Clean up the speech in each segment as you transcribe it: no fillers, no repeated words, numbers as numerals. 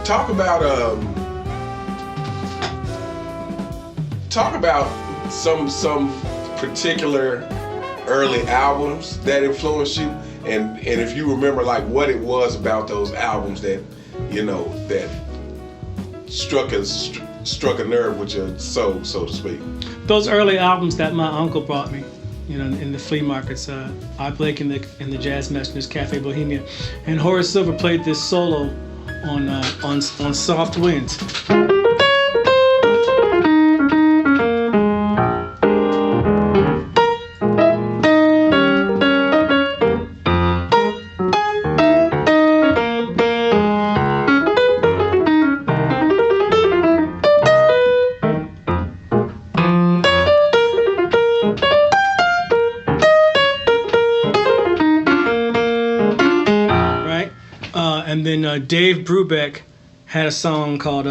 talk about some particular early albums that influenced you, and if you remember like what it was about those albums that that struck a nerve with your soul, so to speak. Those early albums that my uncle brought me, in the flea markets, Art Blake in the Jazz Messengers, Cafe Bohemia, and Horace Silver played this solo on Soft Winds. And then Dave Brubeck had a song called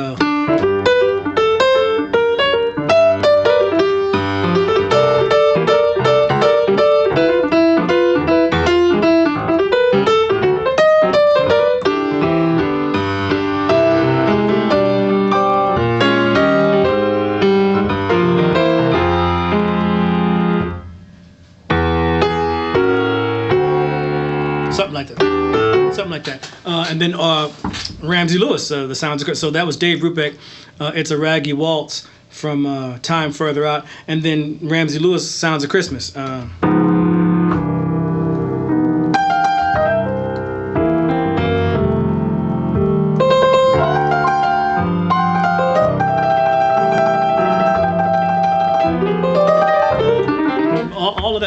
something like that. And then Ramsey Lewis, The Sounds of Christmas. So that was Dave Brubeck, It's a Raggy Waltz from Time Further Out. And then Ramsey Lewis, Sounds of Christmas.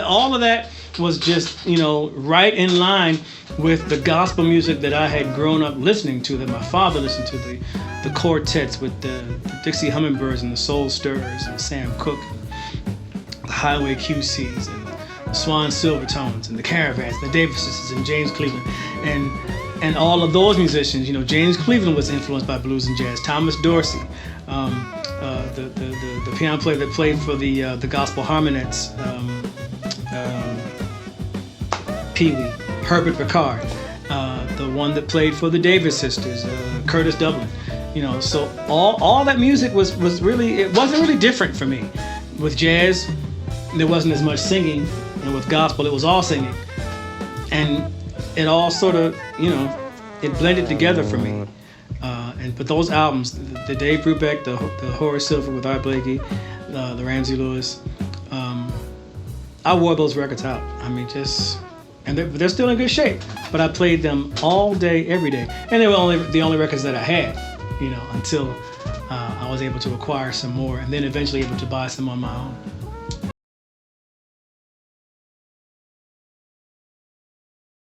All of that was just, right in line with the gospel music that I had grown up listening to, that my father listened to, the quartets with the Dixie Hummingbirds and the Soul Stirrers and Sam Cooke, the Highway QCs and the Swan Silvertones and the Caravans, the Davis Sisters and James Cleveland, and all of those musicians. James Cleveland was influenced by blues and jazz. Thomas Dorsey, the piano player that played for the Gospel Harmonettes, Pee Wee, Herbert Picard, the one that played for the Davis Sisters, Curtis Dublin. So all that music was really, it wasn't really different for me. With jazz, there wasn't as much singing, and with gospel, it was all singing. And it all sort of, it blended together for me. But those albums, the Dave Brubeck, the Horace Silver with Art Blakey, the Ramsey Lewis, I wore those records out. And they're still in good shape. But I played them all day, every day, and they were the only records that I had, until I was able to acquire some more, and then eventually able to buy some on my own.